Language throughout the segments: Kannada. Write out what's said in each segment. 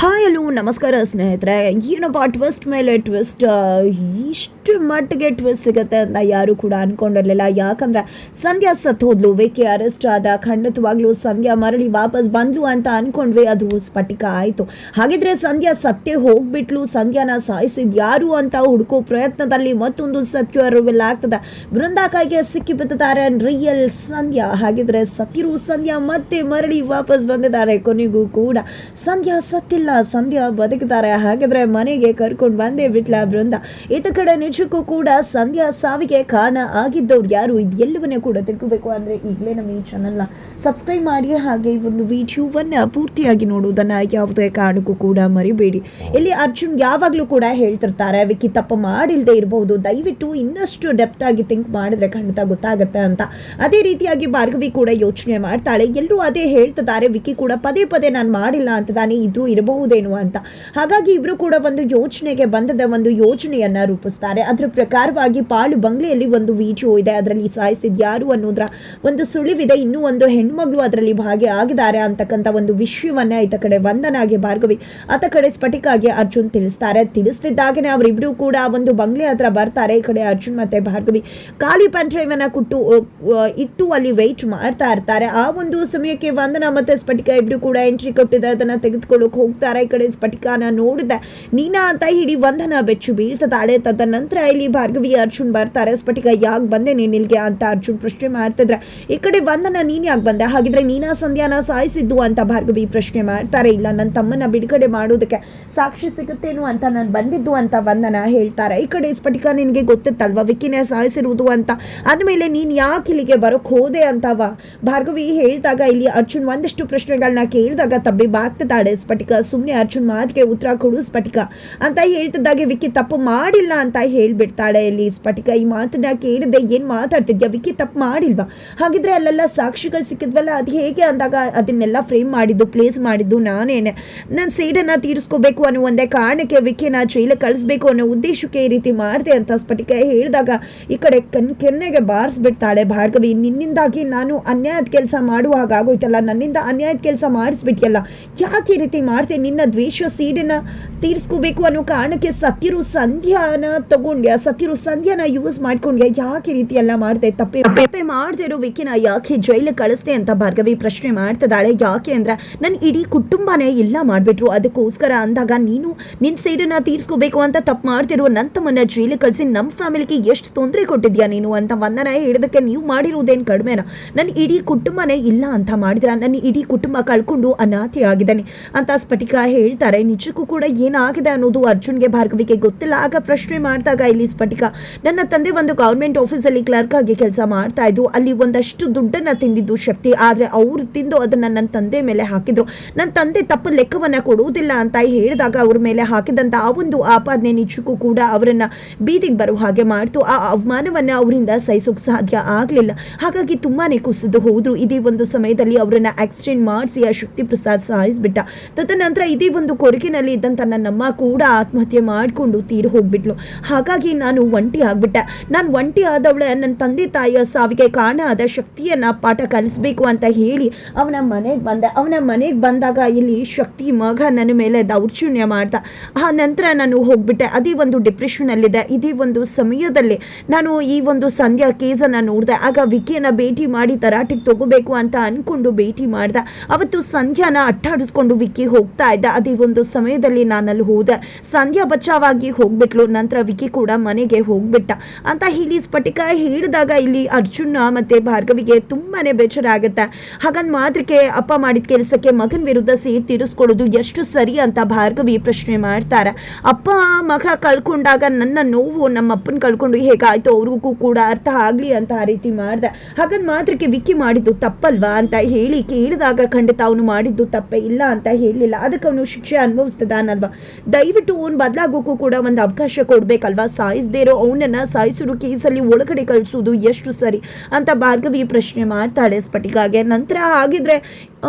ಹಾಯ್ ಹಲೋ ನಮಸ್ಕಾರ ಸ್ನೇಹಿತರೆ. ಏನಪ್ಪ ಟ್ವಿಸ್ಟ್ ಮೇಲೆ ಟ್ವಿಸ್ಟ್, ಇಷ್ಟು ಮಟ್ಟಿಗೆ ಟ್ವಿಸ್ಟ್ ಸಿಗುತ್ತೆ ಅಂತ ಯಾರು ಕೂಡ ಅನ್ಕೊಂಡಿರಲಿಲ್ಲ. ಯಾಕಂದ್ರೆ ಸಂಧ್ಯಾ ಸತ್ತು ಹೋದ್ಲು, ವಿಕ್ಕಿ ಅರೆಸ್ಟ್ ಆದ, ಖಂಡಿತವಾಗ್ಲೂ ಸಂಧ್ಯಾ ಮರಳಿ ವಾಪಸ್ ಬಂದ್ಲು ಅಂತ ಅನ್ಕೊಂಡ್ವಿ. ಅದು ಸ್ಫಟಿಕ ಆಯ್ತು. ಹಾಗಿದ್ರೆ ಸಂಧ್ಯಾ ಸತ್ತೇ ಹೋಗ್ಬಿಟ್ಲು, ಸಂಧ್ಯಾನ ಸಾಯಿಸಿದ್ ಯಾರು ಅಂತ ಹುಡುಕೋ ಪ್ರಯತ್ನದಲ್ಲಿ ಮತ್ತೊಂದು ಸತ್ಯ ರಿವೀಲ್ ಆಗ್ತದೆ. ಬೃಂದಾ ಕೈಗೆ ಸಿಕ್ಕಿ ಬಿದ್ದಿದ್ದಾರೆ ರಿಯಲ್ ಸಂಧ್ಯಾ. ಹಾಗಿದ್ರೆ ಸತ್ತಿರು ಸಂಧ್ಯಾ ಮತ್ತೆ ಮರಳಿ ವಾಪಸ್ ಬಂದಿದ್ದಾರೆ. ಕೊನೆಗೂ ಕೂಡ ಸಂಧ್ಯಾ ಸತ್ತಿಲ್ಲ, ಸಂಧ್ಯಾ ಬದುಕಿದ್ದಾರೆ. ಹಾಗಿದ್ರೆ ಮನೆಗೆ ಕರ್ಕೊಂಡು ಬಂದೇ ಬಿಟ್ಲ ಬೃಂದ. ಇತ್ತ ಕಡೆ ನಿಜಕ್ಕೂ ಕೂಡ ಸಂಧ್ಯಾ ಸಾವಿಗೆ ಕಾರಣ ಆಗಿದ್ದವ್ರು ಯಾರು, ಇದೆಲ್ಲವನ್ನೂ ಕೂಡ ತಿಳ್ಕೋಬೇಕು ಅಂದ್ರೆ ಈಗಲೇ ನಮ್ಮ ಈ ಚಾನಲ್ನ ಸಬ್ಸ್ಕ್ರೈಬ್ ಮಾಡಿ, ಹಾಗೆ ಈ ಒಂದು ವಿಡಿಯೋವನ್ನ ಪೂರ್ತಿಯಾಗಿ ನೋಡುವುದನ್ನ ಯಾವುದೇ ಕಾರಣಕ್ಕೂ ಕೂಡ ಮರಿಬೇಡಿ. ಇಲ್ಲಿ ಅರ್ಜುನ್ ಯಾವಾಗ್ಲೂ ಕೂಡ ಹೇಳ್ತಿರ್ತಾರೆ ವಿಕ್ಕಿ ತಪ್ಪು ಮಾಡಿಲ್ದೇ ಇರಬಹುದು, ದಯವಿಟ್ಟು ಇನ್ನಷ್ಟು ಡೆಪ್ತ್ ಆಗಿ ಥಿಂಕ್ ಮಾಡಿದ್ರೆ ಖಂಡಿತ ಗೊತ್ತಾಗತ್ತೆ ಅಂತ. ಅದೇ ರೀತಿಯಾಗಿ ಭಾರ್ಗವಿ ಕೂಡ ಯೋಚನೆ ಮಾಡ್ತಾಳೆ. ಎಲ್ಲರೂ ಅದೇ ಹೇಳ್ತಿದ್ದಾರೆ, ವಿಕ್ಕಿ ಕೂಡ ಪದೇ ಪದೇ ನಾನು ಮಾಡಿಲ್ಲ ಅಂತಾನೆ ಇದು ಇರಬಹುದೇನು ಅಂತ. ಹಾಗಾಗಿ ಇಬ್ರು ಕೂಡ ಒಂದು ಯೋಚನೆಗೆ ಬಂದದ ಒಂದು ಯೋಜನೆಯನ್ನ ರೂಪಿಸ್ತಾರೆ. ಅದರ ಪ್ರಕಾರವಾಗಿ ಪಾಳು ಬಂಗ್ಲೆಯಲ್ಲಿ ಒಂದು ವಿಡಿಯೋ ಇದೆ, ಅದರಲ್ಲಿ ಸಾಯಿಸಿದ್ ಯಾರು ಅನ್ನೋದ್ರ ಒಂದು ಸುಳಿವಿದೆ. ಇನ್ನೂ ಒಂದು ಹೆಣ್ಮಗಳು ಅದರಲ್ಲಿ ಭಾಗಿಯಾಗಿದ್ದಾರೆ ಅಂತಕ್ಕಂಥ ಒಂದು ವಿಷಯವನ್ನ ಈತ ಕಡೆ ವಂದನಾಗೆ ಭಾರ್ಗವಿ, ಆತ ಕಡೆ ಸ್ಫಟಿಕಾಗೆ ಅರ್ಜುನ್ ತಿಳಿಸ್ತಾರೆ. ತಿಳಿಸ್ತಿದ್ದಾಗನೇ ಅವರಿಬ್ರು ಕೂಡ ಒಂದು ಬಂಗ್ಲೆ ಹತ್ರ ಬರ್ತಾರೆ. ಈ ಕಡೆ ಅರ್ಜುನ್ ಮತ್ತೆ ಭಾರ್ಗವಿ ಖಾಲಿ ಪೆನ್ ಡ್ರೈವ್ ಅನ್ನ ಇಟ್ಟು ಅಲ್ಲಿ ವೆಯ್ಟ್ ಮಾಡ್ತಾ ಇರ್ತಾರೆ. ಆ ಒಂದು ಸಮಯಕ್ಕೆ ವಂದನಾ ಮತ್ತೆ ಸ್ಫಟಿಕ ಇಬ್ರು ಕೂಡ ಎಂಟ್ರಿ ಕೊಟ್ಟಿದೆ, ಅದನ್ನ ತೆಗೆದುಕೊಳ್ಳೋಕೆ ಹೋಗ್ತಾರೆ. ಈ ಕಡೆ ಸ್ಫಟಿಕಾನ ನೋಡಿದೆ ನೀನಾ ಅಂತ ಹಿಡಿ ವಂದನ ಬೆಚ್ಚು ಬೀಳ್ತದಾಳೆ. ತದನಂತರ ಇಲ್ಲಿ ಭಾರ್ಗವಿ ಅರ್ಜುನ್ ಬರ್ತಾರೆ. ಸ್ಫಟಿಕ ಯಾಕೆ ಬಂದೆ ನೀನ್ ಇಲ್ಗೆ ಅಂತ ಅರ್ಜುನ್ ಪ್ರಶ್ನೆ ಮಾಡ್ತಿದ್ರೆ, ಈ ಕಡೆ ವಂದನ ನೀನ್ ಯಾಕೆ ಬಂದೆ, ಹಾಗಿದ್ರೆ ನೀನಾ ಸಂಧ್ಯಾನ ಸಾಯಿಸಿದ್ದು ಅಂತ ಭಾರ್ಗವಿ ಪ್ರಶ್ನೆ ಮಾಡ್ತಾರೆ. ಇಲ್ಲ, ನನ್ನ ತಮ್ಮನ ಬಿಡುಗಡೆ ಮಾಡೋದಕ್ಕೆ ಸಾಕ್ಷಿ ಸಿಗುತ್ತೇನು ಅಂತ ನಾನು ಬಂದಿದ್ದು ಅಂತ ವಂದನ ಹೇಳ್ತಾರೆ. ಈ ಕಡೆ ಸ್ಫಟಿಕ ನಿನ್ಗೆ ಗೊತ್ತಿತ್ತಲ್ವಾ ವಿಕ್ಕಿನೇ ಸಾಯಿಸಿರುವುದು ಅಂತ, ಆದ್ಮೇಲೆ ನೀನ್ ಯಾಕೆ ಇಲ್ಲಿಗೆ ಬರೋಕ್ ಹೋದೆ ಅಂತವ ಭಾರ್ಗವಿ ಹೇಳ್ದಾಗ ಇಲ್ಲಿ ಅರ್ಜುನ್ ಒಂದಿಷ್ಟು ಪ್ರಶ್ನೆಗಳನ್ನ ಕೇಳಿದಾಗ ತಬ್ಬಿ ಬಾಗ್ತಿದ್ದಾಳೆ ಸ್ಫಟಿಕ. ಸುಮ್ನೆ ಅರ್ಜುನ್ ಮಾತಿಗೆ ಉತ್ತರ ಕೊಡು ಸ್ಫಟಿಕ ಅಂತ ಹೇಳ್ತಿದ್ದಾಗೆ ವಿಕ್ಕಿ ತಪ್ಪು ಮಾಡಿಲ್ಲ ಅಂತ ಹೇಳ್ಬಿಡ್ತಾಳೆ ಇಲ್ಲಿ ಸ್ಫಟಿಕ. ಈ ಮಾತನ್ನ ಕೇಳಿದೆ, ಏನ್ ಮಾತಾಡ್ತಿದ್ಯಾ, ವಿಕ್ಕಿ ತಪ್ಪು ಮಾಡಿಲ್ವಾ, ಹಾಗಿದ್ರೆ ಅಲ್ಲೆಲ್ಲ ಸಾಕ್ಷಿಗಳು ಸಿಕ್ಕಿದ್ವಲ್ಲ ಅದು ಹೇಗೆ ಅಂದಾಗ, ಅದನ್ನೆಲ್ಲ ಫ್ರೇಮ್ ಮಾಡಿದ್ದು ಪ್ಲೇಸ್ ಮಾಡಿದ್ದು ನಾನೇನೆ. ನನ್ನ ಸೇಡನ್ನ ತೀರಿಸ್ಕೋಬೇಕು ಅನ್ನೋ ಒಂದೇ ಕಾರಣಕ್ಕೆ ವಿಕ್ಕಿನ ಜೈಲಿಗೆ ಕಳಿಸ್ಬೇಕು ಅನ್ನೋ ಉದ್ದೇಶಕ್ಕೆ ಈ ರೀತಿ ಮಾಡಿದೆ ಅಂತ ಸ್ಫಟಿಕ ಹೇಳಿದಾಗ ಈ ಕಡೆ ಕೆನ್ನೆಗೆ ಬಾರಿಸ್ಬಿಡ್ತಾಳೆ ಭಾರ್ಗವಿ. ನಿನ್ನಿಂದಾಗಿ ನಾನು ಅನ್ಯಾಯದ ಕೆಲಸ ಮಾಡುವಾಗ ಆಗೋಯ್ತಲ್ಲ, ನನ್ನಿಂದ ಅನ್ಯಾಯದ ಕೆಲಸ ಮಾಡಿಸ್ಬಿಟ್ಟಿಯಲ್ಲ, ಯಾಕೆ ಈ ರೀತಿ ಮಾಡ್ತೆ, ನಿನ್ನ ದ್ವೇಷ ಸೀಡನ್ನ ತೀರಿಸ್ಕೋಬೇಕು ಅನ್ನೋ ಕಾರಣಕ್ಕೆ ಸತ್ತಿರು ಸಂಧ್ಯಾನ ತಗೊಂಡ್ಯಾ, ಸತ್ತಿರು ಸಂಧ್ಯಾನ ಯೂಸ್ ಮಾಡ್ಕೊಂಡ್ಯಾ, ಯಾಕೆ ರೀತಿ ಎಲ್ಲ ಮಾಡ್ದೆ, ತಪ್ಪೆ ಮಾಡ್ದೆ ಇರೋ ವಿಕ್ಕಿನ ಯಾಕೆ ಜೈಲಿಗೆ ಕಳಿಸ್ದೆ ಅಂತ ಭಾರ್ಗವಿ ಪ್ರಶ್ನೆ ಮಾಡ್ತಿದ್ದಾಳೆ. ಯಾಕೆ ಅಂದ್ರೆ ನನ್ನ ಇಡೀ ಕುಟುಂಬನೇ ಇಲ್ಲ ಮಾಡ್ಬಿಟ್ರು, ಅದಕ್ಕೋಸ್ಕರ ಅಂದಾಗ ನೀನು ನಿನ್ ಸೈಡನ್ನ ತೀರ್ಸ್ಕೋಬೇಕು ಅಂತ ತಪ್ಪು ಮಾಡ್ತಿರೋ ನನ್ನ ತಮ್ಮನ್ನ ಜೈಲಿಗೆ ಕಳಿಸಿ ನಮ್ಮ ಫ್ಯಾಮಿಲಿಗೆ ಎಷ್ಟು ತೊಂದರೆ ಕೊಟ್ಟಿದ್ಯಾ ನೀನು ಅಂತ ವಂದನ ಹೇಳಿದಕ್ಕೆ, ನೀವು ಮಾಡಿರುವುದೇನು ಕಡಿಮೆನಾ, ನನ್ನ ಇಡೀ ಕುಟುಂಬನೇ ಇಲ್ಲ ಅಂತ ಮಾಡಿದ್ರ, ನನ್ನ ಇಡೀ ಕುಟುಂಬ ಕಳ್ಕೊಂಡು ಅನಾಥೆ ಆಗಿದ್ದಾನೆ ಅಂತ ಸ್ಫಟಿಕ ಹೇಳ್ತಾರೆ. ನಿಜಕ್ಕೂ ಕೂಡ ಏನಾಗಿದೆ ಅನ್ನೋದು ಅರ್ಜುನ್ಗೆ ಭಾರ್ಗವಿಗೆ ಗೊತ್ತಿಲ್ಲ. ಆಗ ಪ್ರಶ್ನೆ ಮಾಡಿದಾಗ ಇಲ್ಲಿ ಸ್ಫಟಿಕ, ನನ್ನ ತಂದೆ ಒಂದು ಗವರ್ಮೆಂಟ್ ಆಫೀಸಲ್ಲಿ ಕ್ಲರ್ಕ್ ಆಗಿ ಕೆಲಸ ಮಾಡ್ತಾ ಇದ್ದು, ಅಲ್ಲಿ ಒಂದಷ್ಟು ದುಡ್ಡನ್ನ ತಿಂದಿದ್ದು ಶಕ್ತಿ, ಆದ್ರೆ ಅವ್ರು ತಿಂದು ಅದನ್ನ ನನ್ನ ತಂದೆ ಮೇಲೆ ಹಾಕಿದ್ರು. ನನ್ನ ತಂದೆ ತಪ್ಪು ಲೆಕ್ಕವನ್ನ ಕೊಡುವುದಿಲ್ಲ ಅಂತ ಹೇಳಿದಾಗ ಅವ್ರ ಮೇಲೆ ಹಾಕಿದಂತ ಆ ಒಂದು ಆಪಾದನೆ ನಿಜಕ್ಕೂ ಕೂಡ ಅವರನ್ನ ಬೀದಿಗೆ ಬರೋ ಹಾಗೆ ಮಾಡ್ತು. ಆ ಅವಮಾನವನ್ನ ಅವರಿಂದ ಸಹಿಸೋಕ್ ಸಾಧ್ಯ ಆಗ್ಲಿಲ್ಲ. ಹಾಗಾಗಿ ತುಂಬಾನೇ ಕುಸಿದು ಹೋದ್ರು. ಇದೇ ಒಂದು ಸಮಯದಲ್ಲಿ ಅವರನ್ನ ಆಕ್ಸಿಡೆಂಟ್ ಮಾಡಿಸಿ ಆ ಶಕ್ತಿ ಪ್ರಸಾದ್ ಸಾಯಿಸ್ಬಿಟ್ಟ. ತದನಂತರ ಇದೇ ಒಂದು ಕೊರಗಿನಲ್ಲಿ ಇದ್ದಂತ ನನ್ನಮ್ಮ ಕೂಡ ಆತ್ಮಹತ್ಯೆ ಮಾಡಿಕೊಂಡು ತೀರು ಹೋಗ್ಬಿಟ್ಲು. ಹಾಗಾಗಿ ನಾನು ಒಂಟಿ ಆಗ್ಬಿಟ್ಟೆ. ನಾನು ಒಂಟಿ ಆದವಳೆ ನನ್ನ ತಂದೆ ತಾಯಿಯ ಸಾವಿಗೆ ಕಾರಣ ಆದ ಶಕ್ತಿಯನ್ನ ಪಾಠ ಕಲಿಸ್ಬೇಕು ಅಂತ ಹೇಳಿ ಅವನ ಮನೆಗೆ ಬಂದೆ. ಅವನ ಮನೆಗೆ ಬಂದಾಗ ಇಲ್ಲಿ ಶಕ್ತಿ ಮಗ ನನ್ನ ಮೇಲೆ ದೌರ್ಜನ್ಯ ಮಾಡ್ದ. ಆ ನಂತರ ನಾನು ಹೋಗ್ಬಿಟ್ಟೆ. ಅದೇ ಒಂದು ಡಿಪ್ರೆಷನ್ ಅಲ್ಲಿದೆ. ಇದೇ ಒಂದು ಸಮಯದಲ್ಲಿ ನಾನು ಈ ಒಂದು ಸಂಧ್ಯಾ ಕೇಸನ್ನ ನೋಡಿದೆ. ಆಗ ವಿಕಿಯನ್ನ ಭೇಟಿ ಮಾಡಿ ತರಾಟಿಗೆ ತಗೋಬೇಕು ಅಂತ ಅನ್ಕೊಂಡು ಭೇಟಿ ಮಾಡ್ದೆ. ಅವತ್ತು ಸಂಧ್ಯಾನ ಅಟ್ಟಾಡಿಸ್ಕೊಂಡು ವಿಕ್ಕಿ ಹೋಗ್ತಾ ಇದ್ದ. ಅದೇ ಒಂದು ಸಮಯದಲ್ಲಿ ನಾನಲ್ಲಿ ಹೋದೆ. ಸಂಧ್ಯಾ ಬಚಾವಾಗಿ ಹೋಗ್ಬಿಟ್ಲು. ನಂತರ ವಿಕ್ಕಿ ಕೂಡ ಮನೆಗೆ ಹೋಗ್ಬಿಟ್ಟ ಅಂತ ಹೇಳಿ ಸ್ಫಟಿಕ ಹೇಳಿದಾಗ ಇಲ್ಲಿ ಅರ್ಜುನ ಮತ್ತೆ ಭಾರ್ಗವಿಗೆ ತುಂಬಾನೇ ಬೇಜಾರಾಗುತ್ತೆ. ಹಾಗಂದ್ ಮಾತ್ರಕ್ಕೆ ಅಪ್ಪ ಮಾಡಿದ ಕೆಲಸಕ್ಕೆ ಮಗನ ವಿರುದ್ಧ ಸೇರ್ ತೀರಿಸ್ಕೊಳ್ಳೋದು ಎಷ್ಟು ಸರಿ ಅಂತ ಭಾರ್ಗವಿ ಪ್ರಶ್ನೆ ಮಾಡ್ತಾರೆ. ಅಪ್ಪ ಮಗ ಕಳ್ಕೊಂಡಾಗ ನನ್ನ ನೋವು ನಮ್ಮ ಅಪ್ಪನ ಕಳ್ಕೊಂಡು ಹೇಗಾಯ್ತು ಅವ್ರಿಗೂ ಕೂಡ ಅರ್ಥ ಆಗ್ಲಿ ಅಂತ ಆ ರೀತಿ ಮಾಡ್ದೆ. ಹಾಗಂದ್ ಮಾತ್ರಕ್ಕೆ ವಿಕ್ಕಿ ಮಾಡಿದ್ದು ತಪ್ಪಲ್ವಾ ಅಂತ ಹೇಳಿ ಕೇಳಿದಾಗ, ಖಂಡಿತ ಅವನು ಮಾಡಿದ್ದು ತಪ್ಪೇ ಇಲ್ಲ ಅಂತ ಹೇಳಿಲ್ಲ, ಅದಕ್ಕೆ ಅವನು ಶಿಕ್ಷೆ ಅನುಭವಿಸ್ತದಾನಲ್ವಾ, ದಯವಿಟ್ಟು ಅವನು ಬದಲಾಗೋಕ್ಕೂ ಕೂಡ ಒಂದು ಅವಕಾಶ ಕೊಡ್ಬೇಕಲ್ವಾ, ಸಾಯಿಸದೇ ಇರೋ ಅವನನ್ನ ಸಾಯಿಸೋದು ಕೇಸಲ್ಲಿ ಒಳಗಡೆ ಕಳಿಸೋದು ಎಷ್ಟು ಸರಿ ಅಂತ ಭಾರ್ಗವಿ ಪ್ರಶ್ನೆ ಮಾಡ್ತಾಳೆ ಸ್ಫಟಿಕಾಗೆ. ನಂತರ ಹಾಗಿದ್ರೆ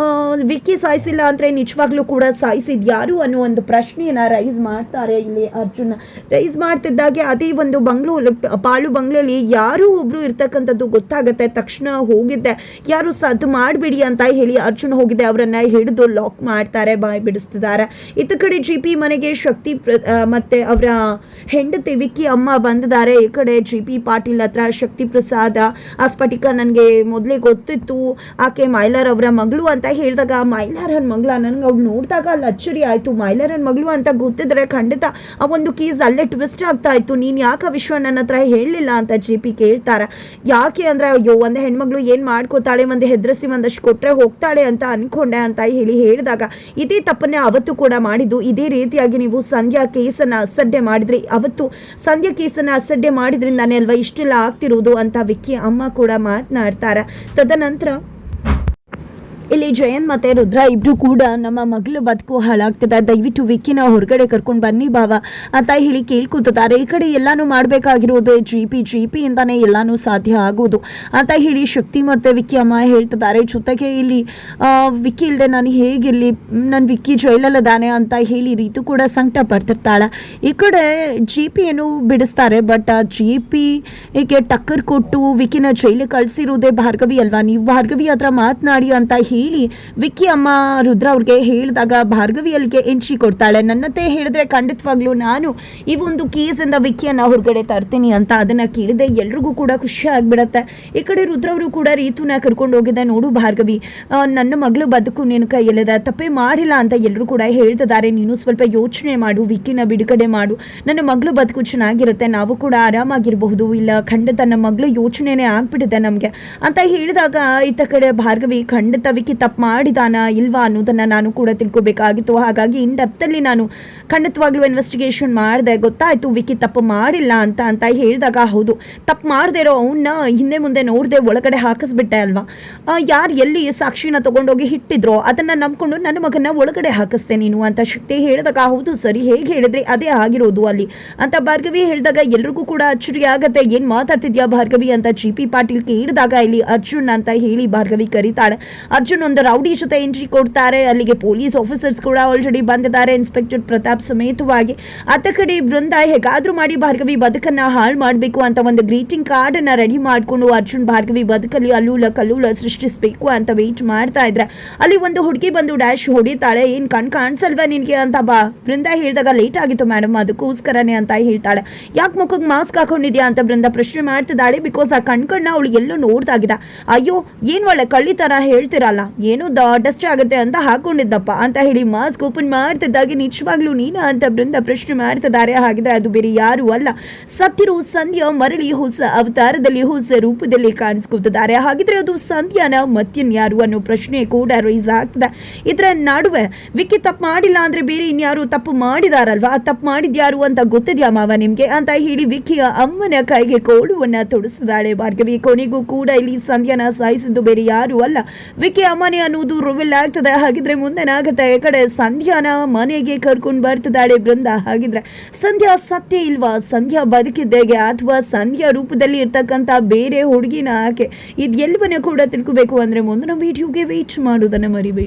ವಿಕ್ಕಿ ಸಾಯಿಸಿಲ್ಲ ಅಂದರೆ ನಿಜವಾಗ್ಲೂ ಕೂಡ ಸಾಯಿಸಿದ್ ಯಾರು ಅನ್ನೋ ಒಂದು ಪ್ರಶ್ನೆಯನ್ನು ರೈಸ್ ಮಾಡ್ತಾರೆ ಇಲ್ಲಿ ಅರ್ಜುನ್. ರೈಸ್ ಮಾಡ್ತಿದ್ದಾಗೆ ಅದೇ ಒಂದು ಪಾಳು ಬಂಗ್ಲೆಯಲ್ಲಿ ಯಾರೂ ಒಬ್ರು ಇರ್ತಕ್ಕಂಥದ್ದು ಗೊತ್ತಾಗುತ್ತೆ. ತಕ್ಷಣ ಹೋಗಿದ್ದೆ, ಯಾರು ಸದ್ದು ಮಾಡಬೇಡಿ ಅಂತ ಹೇಳಿ ಅರ್ಜುನ್ ಹೋಗಿದ್ದೆ, ಅವರನ್ನ ಹಿಡಿದು ಲಾಕ್ ಮಾಡ್ತಾರೆ, ಬಾಯಿ ಬಿಡಿಸ್ತಿದ್ದಾರೆ. ಇತ್ತ ಕಡೆ GP ಮನೆಗೆ ಶಕ್ತಿ ಮತ್ತೆ ಅವರ ಹೆಂಡತಿ ವಿಕ್ಕಿ ಅಮ್ಮ ಬಂದಿದ್ದಾರೆ. ಈ ಕಡೆ GP ಪಾಟೀಲ್ ಹತ್ರ ಶಕ್ತಿ ಪ್ರಸಾದ್ ಆ ಸ್ಫಟಿಕ ನನಗೆ ಮೊದಲೇ ಗೊತ್ತಿತ್ತು, ಆಕೆ ಮೈಲಾರ್ ಅವರ ಮಗಳು ಅಂತ ಹೇಳಿದಾಗ, ಮೈಲಾರನ್ ಮಗಳ, ನನಗೆ ಅವ್ಳು ನೋಡಿದಾಗ ಅಲ್ಲಿ ಅಚ್ಚರಿ ಆಯಿತು. ಮೈಲಾರನ್ ಮಗಳು ಅಂತ ಗೊತ್ತಿದ್ರೆ ಖಂಡಿತ ಆ ಒಂದು ಕೇಸ್ ಅಲ್ಲೇ ಟ್ವಿಸ್ಟ್ ಆಗ್ತಾ ಇತ್ತು. ನೀನು ಯಾಕೆ ಆ ವಿಷಯ ನನ್ನ ಹತ್ರ ಹೇಳಲಿಲ್ಲ ಅಂತ GP ಕೇಳ್ತಾರೆ. ಯಾಕೆ ಅಂದರೆ, ಅಯ್ಯೋ ಒಂದು ಹೆಣ್ಮಗಳು ಏನು ಮಾಡ್ಕೋತಾಳೆ, ಒಂದು ಹೆದರಿಸಿ ಒಂದಷ್ಟು ಕೊಟ್ಟರೆ ಹೋಗ್ತಾಳೆ ಅಂತ ಅನ್ಕೊಂಡೆ ಅಂತ ಹೇಳಿದಾಗ, ಇದೇ ತಪ್ಪನ್ನೇ ಅವತ್ತು ಕೂಡ ಮಾಡಿದ್ದು. ಇದೇ ರೀತಿಯಾಗಿ ನೀವು ಸಂಧ್ಯಾ ಕೇಸನ್ನು ಅಸಡ್ಡೆ ಮಾಡಿದ್ರಿ, ಅವತ್ತು ಸಂಧ್ಯಾ ಕೇಸನ್ನು ಅಸಡ್ಡೆ ಮಾಡಿದ್ರಿಂದಾನೇ ಅಲ್ವಾ ಇಷ್ಟೆಲ್ಲ ಆಗ್ತಿರೋದು ಅಂತ ವಿಕ್ಕಿ ಅಮ್ಮ ಕೂಡ ಮಾತನಾಡ್ತಾರೆ. ತದನಂತರ ಇಲ್ಲಿ ಜಯಂತ್ ಮತ್ತೆ ರುದ್ರ ಇಬ್ರು ಕೂಡ ನಮ್ಮ ಮಗಳು ಬದುಕು ಹಾಳಾಗ್ತದೆ, ದಯವಿಟ್ಟು ವಿಕ್ಕಿನ ಹೊರಗಡೆ ಕರ್ಕೊಂಡು ಬನ್ನಿ ಬಾವ ಅಂತ ಹೇಳಿ ಕೇಳ್ಕೊತಿದ್ದಾರೆ. ಈ ಕಡೆ ಎಲ್ಲಾನು ಮಾಡಬೇಕಾಗಿರೋದು GP ಇಂದಾನೆ ಎಲ್ಲಾನು ಸಾಧ್ಯ ಆಗೋದು ಅಂತ ಹೇಳಿ ಶಕ್ತಿ ಮತ್ತೆ ವಿಕ್ಕಿ ಅಮ್ಮ ಹೇಳ್ತಿದ್ದಾರೆ. ಜೊತೆಗೆ ಇಲ್ಲಿ ವಿಕ್ಕಿ ಇಲ್ಲದೆ ನಾನು ಹೇಗಿರಲಿ, ನನ್ನ ವಿಕ್ಕಿ ಜೈಲಲ್ಲದಾನೆ ಅಂತ ಹೇಳಿ ರೀತು ಕೂಡ ಸಂಕಟ ಪಡ್ತಿರ್ತಾಳೆ. ಈ ಕಡೆ GP ಏನು ಬಿಡಿಸ್ತಾರೆ, ಬಟ್ GPಗೆ ಟಕ್ಕರ್ ಕೊಟ್ಟು ವಿಕ್ಕಿನ ಜೈಲಿಗೆ ಕಳಿಸಿರೋದೇ ಭಾರ್ಗವಿ ಅಲ್ವಾ, ನೀವು ಭಾರ್ಗವಿ ಹತ್ರ ಮಾತನಾಡಿ ಅಂತ ಹೇಳಿ ವಿಕ್ಕಿ ಅಮ್ಮ ರುದ್ರ ಅವ್ರಿಗೆ ಹೇಳಿದಾಗ ಭಾರ್ಗವಿ ಅಲ್ಲಿಗೆ ಎಂಟ್ರಿ ಕೊಡ್ತಾಳೆ. ನನ್ನತ್ತೆ ಹೇಳಿದ್ರೆ ಖಂಡಿತವಾಗ್ಲೂ ನಾನು ಈ ಒಂದು ಕೇಸಿಂದ ವಿಕ್ಕಿಯನ್ನ ಹೊರಗಡೆ ತರ್ತೀನಿ ಅಂತ ಅದನ್ನ ಕೇಳಿದೆ. ಎಲ್ರಿಗೂ ಕೂಡ ಖುಷಿ ಆಗ್ಬಿಡತ್ತೆ. ಈ ಕಡೆ ರುದ್ರ ಅವರು ಕೂಡ ರೀತುನ ಕರ್ಕೊಂಡು ಹೋಗಿದ್ದೆ. ನೋಡು ಭಾರ್ಗವಿ, ನನ್ನ ಮಗಳು ಬದುಕು ನಿನ್ನ ಕೈಯಲ್ಲಿದೆ, ತಪ್ಪೇ ಮಾಡಿಲ್ಲ ಅಂತ ಎಲ್ಲರೂ ಕೂಡ ಹೇಳ್ತಿದ್ದಾರೆ. ನೀನು ಸ್ವಲ್ಪ ಯೋಚನೆ ಮಾಡು, ವಿಕ್ಕಿನ ಬಿಡುಗಡೆ ಮಾಡು, ನನ್ನ ಮಗಳು ಬದುಕು ಚೆನ್ನಾಗಿರುತ್ತೆ, ನಾವು ಕೂಡ ಆರಾಮಾಗಿರಬಹುದು. ಇಲ್ಲ ಖಂಡಿತ ನಮ್ಮ ಮಗಳು ಯೋಚನೆನೇ ಆಗ್ಬಿಟ್ಟಿದೆ ನಮಗೆ ಅಂತ ಹೇಳಿದಾಗ, ಈತ ಕಡೆ ಭಾರ್ಗವಿ ಖಂಡಿತ ವಿಕ್ಕಿ ತಪ್ಪು ಮಾಡಿದಾನ ಇಲ್ವಾ ಅನ್ನೋದನ್ನ ನಾನು ಕೂಡ ತಿಳ್ಕೊಬೇಕಾಗಿತ್ತು. ಹಾಗಾಗಿ ಇನ್ ಡೆಪ್ತಲ್ಲಿ ನಾನು ಖಂಡಿತವಾಗ್ಲೂ ಇನ್ವೆಸ್ಟಿಗೇಷನ್ ಮಾಡಿದೆ, ಗೊತ್ತಾಯ್ತು ವಿಕ್ಕಿ ತಪ್ಪು ಮಾಡಿಲ್ಲ ಅಂತ ಹೇಳಿದಾಗ, ಹೌದು ತಪ್ಪು ಮಾಡದೇ ಇರೋ ಅವನ್ನ ಹಿಂದೆ ಮುಂದೆ ನೋಡದೆ ಒಳಗಡೆ ಹಾಕಿಸ್ಬಿಟ್ಟೆ ಅಲ್ವಾ, ಯಾರು ಎಲ್ಲಿ ಸಾಕ್ಷಿನ ತಗೊಂಡೋಗಿ ಇಟ್ಟಿದ್ರೋ ಅದನ್ನ ನಂಬ್ಕೊಂಡು ನನ್ನ ಮಗನ ಒಳಗಡೆ ಹಾಕಿಸ್ತೆ ನೀನು ಅಂತ ಶಕ್ತಿ ಹೇಳಿದಾಗ, ಹೌದು ಸರಿ ಹೇಗೆ ಹೇಳಿದ್ರಿ ಅದೇ ಆಗಿರೋದು ಅಲ್ಲಿ ಅಂತ ಭಾರ್ಗವಿ ಹೇಳಿದಾಗ ಎಲ್ರಿಗೂ ಕೂಡ ಅಚ್ಚರಿ ಆಗತ್ತೆ. ಏನ್ ಮಾತಾಡ್ತಿದ್ಯಾ ಭಾರ್ಗವಿ ಅಂತ GP ಪಾಟೀಲ್ ಕೇಳಿದಾಗ, ಇಲ್ಲಿ ಅರ್ಜುನ್ ಅಂತ ಹೇಳಿ ಭಾರ್ಗವಿ ಕರೀತಾಳೆ. ಅರ್ಜುನ್ ಒಂದು ರೌಡಿ ಜೊತೆ ಎಂಟ್ರಿ ಕೊಡ್ತಾರೆ. ಅಲ್ಲಿಗೆ ಪೊಲೀಸ್ ಆಫೀಸರ್ಸ್ ಕೂಡ ಆಲ್ರೆಡಿ ಬಂದಿದ್ದಾರೆ, ಇನ್ಸ್ಪೆಕ್ಟರ್ ಪ್ರತಾಪ್ ಸಮೇತವಾಗಿ. ಅತ್ತ ಕಡೆ ಬೃಂದ ಹೇಗಾದ್ರೂ ಮಾಡಿ ಭಾರ್ಗವಿ ಬದುಕನ್ನ ಹಾಳು ಮಾಡಬೇಕು ಅಂತ ಒಂದು ಗ್ರೀಟಿಂಗ್ ಕಾರ್ಡ್ ಅನ್ನ ರೆಡಿ ಮಾಡ್ಕೊಂಡು ಅರ್ಜುನ್ ಭಾರ್ಗವಿ ಬದುಕಲ್ಲಿ ಅಲ್ಲೂಲ ಕಲ್ಲೂಲ ಸೃಷ್ಟಿಸಬೇಕು ಅಂತ ವೇಟ್ ಮಾಡ್ತಾ ಇದ್ರೆ, ಅಲ್ಲಿ ಒಂದು ಹುಡುಗಿ ಬಂದು ಡ್ಯಾಶ್ ಹೊಡಿತಾಳೆ. ಏನ್ ಕಾಣಿಸಲ್ವಾ ನಿನ್ಗೆ ಅಂತ ಬೃಂದ ಹೇಳಿದಾಗ, ಲೇಟ್ ಆಗಿತ್ತು ಮೇಡಮ್ ಅದಕ್ಕೋಸ್ಕರನೇ ಅಂತ ಹೇಳ್ತಾಳೆ. ಯಾಕೆ ಮುಖಕ್ಕೆ ಮಾಸ್ಕ್ ಹಾಕೊಂಡಿದ್ಯಾ ಅಂತ ಬೃಂದ ಪ್ರಶ್ನೆ ಮಾಡ್ತಿದ್ದಾಳೆ. ಬಿಕಾಸ್ ಆ ಕಣ್ಕಣ್ಣ ಅವಳು ಎಲ್ಲೋ ನೋಡ್ದಾಗಿದ್ದ. ಅಯ್ಯೋ ಏನ್ ಒಳ್ಳೆ ಕಳ್ಳಿ ತರ ಹೇಳ್ತಿರಲ್ಲ, ಏನೋ ಡಸ್ಟ್ ಆಗುತ್ತೆ ಅಂತ ಹಾಕೊಂಡಿದ್ದಪ್ಪ ಅಂತ ಹೇಳಿ ಮಾಸ್ಕ್ ಓಪನ್ ಮಾಡ್ತಿದ್ದಾಗೆ, ನಿಜವಾಗ್ಲೂ ನೀನಾ ಅಂತ ಬೃಂದ ಪ್ರಶ್ನೆ ಮಾಡ್ತಿದ್ದಾರೆ. ಹಾಗಿದ್ರೆ ಅದು ಬೇರೆ ಯಾರು ಅಲ್ಲ, ಸತ್ತಿರೋ ಸಂಧ್ಯಾ ಮರಳಿ ಹೊಸ ಅವತಾರದಲ್ಲಿ ಹೊಸ ರೂಪದಲ್ಲಿ ಕಾಣಿಸ್ಕೊತಿದ್ದಾರೆ. ಹಾಗಿದ್ರೆ ಅದು ಸಂಧ್ಯಾನ ಮತ್ತಿನ್ಯಾರು ಅನ್ನೋ ಪ್ರಶ್ನೆ ಕೂಡ ರೈಸ್ ಆಗ್ತದೆ. ಇದರ ನಡುವೆ ವಿಕ್ಕಿ ತಪ್ಪು ಮಾಡಿಲ್ಲ ಅಂದ್ರೆ ಬೇರೆ ಇನ್ಯಾರು ತಪ್ಪು ಮಾಡಿದಾರಲ್ವಾ, ಆ ತಪ್ಪು ಮಾಡಿದ್ಯಾರು ಅಂತ ಗೊತ್ತಿದ್ಯಾ ಮಾವ ನಿಮ್ಗೆ ಅಂತ ಹೇಳಿ ವಿಕ್ಕಿಯ ಅಮ್ಮನ ಕೈಗೆ ಕೋಳುವನ್ನ ತೊಡಿಸಿದಾಳೆ ಭಾರ್ಗವಿ. ಕೊನೆಗೂ ಕೂಡ ಇಲ್ಲಿ ಸಂಧ್ಯಾನ ಸಾಯಿಸಿದ್ದು ಬೇರೆ ಯಾರು ಅಲ್ಲ, ವಿಕ್ಕಿ ಅಮ್ಮನೇ ಅನ್ನೋದು ರಿವೀಲ್ ಆಗ್ತದೆ. ಹಾಗಿದ್ರೆ ಮುಂದೆನಾಗುತ್ತೆ, ಈ ಕಡೆ ಸಂಧ್ಯಾನ ಮನೆಗೆ ಕರ್ಕೊಂಡು ಬರ್ತಿದ್ದಾಳೆ ಬೃಂದ. ಹಾಗಿದ್ರೆ ಸಂಧ್ಯಾ ಸತ್ಯ ಇಲ್ವಾ, ಸಂಧ್ಯಾ ಬದುಕಿದ್ದೇಗೆ ಅಥವಾ ಸಂಧ್ಯಾ ರೂಪದಲ್ಲಿ ಇರ್ತಕ್ಕಂಥ ಬೇರೆ ಹುಡುಗಿನ ಆಕೆ, ಇದೆಲ್ಲವನ್ನ ಕೂಡ ತಿಳ್ಕೋಬೇಕು ಅಂದ್ರೆ ಮುಂದಿನ ವಿಡಿಯೋಗೆ ವೇಟ್ ಮಾಡೋದನ್ನ ಮರಿಬೇಡಿ.